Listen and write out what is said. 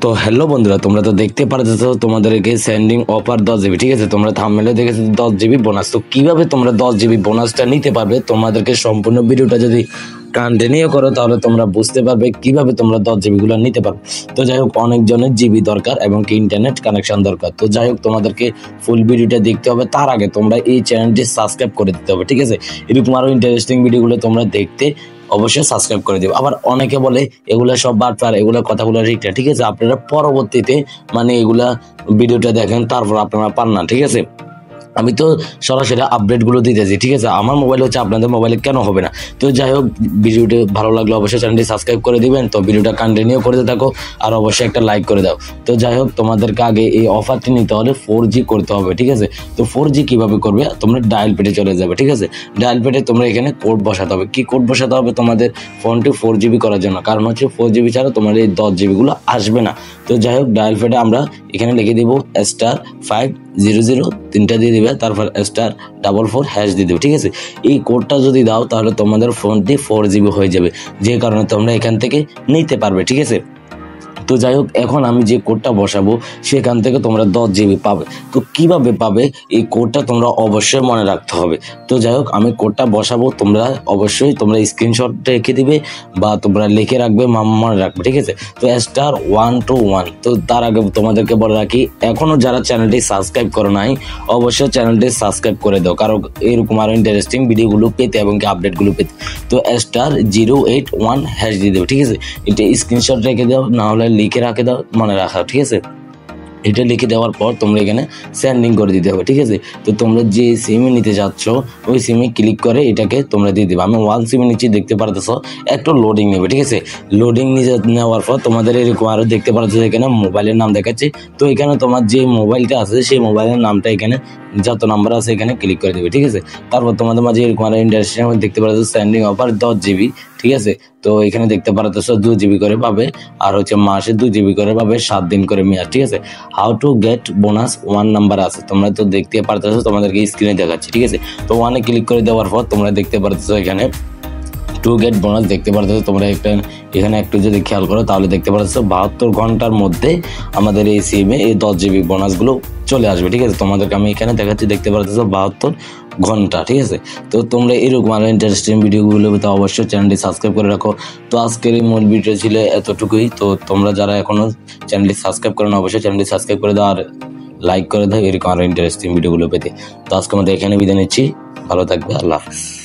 তো হ্যালো বন্ধুরা, তোমরা তো দেখতে পারতেছো তোমাদেরকে সেন্ডিং অফার 10 জিবি, ঠিক আছে। তোমরা থাম্বনেলে দেখেছো 10 জিবি বোনাস। তো কিভাবে তোমরা 10 জিবি বোনাসটা নিতে পারবে, তোমাদেরকে সম্পূর্ণ ভিডিওটা যদি কন্টিনিউ করো তাহলে তোমরা বুঝতে পারবে কিভাবে তোমরা 10 জিবি গুলো নিতে পারবে। তো যাই হোক, অনেকজনের জিবি দরকার এবং কি ইন্টারনেট কানেকশন দরকার। তো যাই হোক, তোমাদেরকে ফুল ভিডিওটা দেখতে হবে। তার আগে তোমরা এই চ্যানেলটি সাবস্ক্রাইব করে দিতে হবে, ঠিক আছে। এরকম আরো ইন্টারেস্টিং ভিডিওগুলো তোমরা দেখতে অবশ্যই সাবস্ক্রাইব করে দিও। আবার অনেকে বলে এগুলা সব বাটপার, এগুলা কথাগুলো ঠিক আছে। আপনারা পরবর্তীতে এগুলা ভিডিওটা দেখেন, তারপর আপনারা পান না, ঠিক আছে। আমি তো সরাসরি আপডেটগুলো দিতেছি, ঠিক আছে। আমার মোবাইল হচ্ছে, আপনাদের মোবাইলে কেন হবে না? তো যাই হোক, ভিডিওটি ভালো লাগলে অবশ্যই চ্যানেলটি সাবস্ক্রাইব করে দিবেন। তো ভিডিওটা কন্টিনিউ করতে থাকো আর অবশ্যই একটা লাইক করে দাও। তো যাই হোক, তোমাদেরকে আগে এই অফারটি নিতে হলে 4G করতে হবে, ঠিক আছে। তো 4G কিভাবে করবে? তোমরা ডায়াল পেডে চলে যাবে, ঠিক আছে। ডায়াল পেডে তোমরা এখানে কোড বসাতে হবে। কি কোড বসাতে হবে? তোমাদের ফোনটি 4GB করার জন্য, কারণ হচ্ছে 4GB ছাড়া তোমার এই 10 জিবি গুলো আসবে না। তো যাই হোক, ডায়াল পেডে আমরা এখানে লিখে দিব *500 তিনটা দিয়ে দিবে, তারপর *44# দিয়ে দেবে, ঠিক আছে। এই কোডটা যদি দাও তাহলে তোমাদের ফোনটি 4GB হয়ে যাবে, যে কারণে তোমরা এখান থেকে নিতে পারবে, ঠিক আছে। তো যাই হোক, এখন আমি যে কোডটা বসাবো সেখান থেকে তোমরা 10 জিবি পাবে। তো কিভাবে পাবে এই কোডটা তোমরা অবশ্যই মনে রাখতে হবে। তো যাই হোক, আমি কোডটা বসাবো, তোমরা অবশ্যই স্ক্রিনশট রেখে দিবে বা তোমরা লিখে রাখবে, মনে রাখবে, ঠিক আছে। তো *121। তো তার আগে তোমাদেরকে বলে রাখি, এখনো যারা চ্যানেলটি সাবস্ক্রাইব করো নাই অবশ্যই চ্যানেলটি সাবস্ক্রাইব করে দাও, কারণ এরকম আরো ইন্টারেস্টিং ভিডিওগুলো পেতে এবং কি আপডেটগুলো পেতে। তো *081# দিয়ে দেবে, ঠিক আছে। এটা স্ক্রিনশট রেখে দাও, না হলে লিখে রাখে দাও, মনে রাখা, ঠিক আছে। এটা লিখে দেওয়ার পর তোমরা এখানে সেন্ডিং করে দিতে হবে, ঠিক আছে। তো তোমরা যে সিমে নিতে যাচ্ছ ওই সিমে ক্লিক করে এটাকে তোমরা দিয়ে দেবে। আমি 1 সিমে নিচ্ছি, দেখতে পারতেছো একটু লোডিং নেবে, ঠিক আছে। লোডিং নেওয়ার পর তোমাদের এরকম আরও দেখতে পারতেছো এখানে মোবাইলের নাম দেখাচ্ছে। তো এখানে তোমার যে মোবাইলটা আছে সেই মোবাইলের নামটা এখানে যত নাম্বার আছে এখানে ক্লিক করে দেবে, ঠিক আছে। তারপর তোমাদের মাঝে এরকম আরও ইন্টারেস্টিং দেখতে পারতেছো সেন্ডিং অফার 10 জিবি, ঠিক আছে। তো এখানে দেখতে পারতেছো 2 জিবি করে পাবে, আর হচ্ছে মাসে 2 জিবি করে পাবে, 7 দিন করে মেয়াদ, ঠিক আছে। How to get bonus 1 number আছে, তোমরা তো দেখতে পারতেছো, তোমাদেরকে স্ক্রিনে দেখাচ্ছি, ঠিক আছে। তো 1-এ ক্লিক করে দেওয়ার পর তোমরা দেখতে পারতেছো এখানে টু গেট বোনাস দেখতে পারতেছো। তোমরা এখানে একটু যদি খেয়াল করো তাহলে দেখতে পারতেছো 72 ঘন্টার মধ্যে আমাদের এই সিমে এই 10 জিবি বোনাসগুলো চলে আসবে, ঠিক আছে। তোমাদেরকে আমি এখানে দেখাচ্ছি, দেখতে পারতেছো 72 ঘন্টা, ঠিক আছে। তো তোমরা এরকম আরো ইন্টারেস্টিং ভিডিওগুলো পেতে অবশ্যই চ্যানেলটি সাবস্ক্রাইব করে রাখো। তো আজকের এই মূল ভিডিও ছিল এতটুকুই। তো তোমরা যারা এখনো চ্যানেলটি সাবস্ক্রাইব করো না অবশ্যই চ্যানেলটি সাবস্ক্রাইব করে দাও আর লাইক করে দাও এরকম আরো ইন্টারেস্টিং ভিডিওগুলো পেতে। তো আজকে আমাদের এখানে বিদায় নিচ্ছি, ভালো থাকবে, আল্লাহ হাফেজ।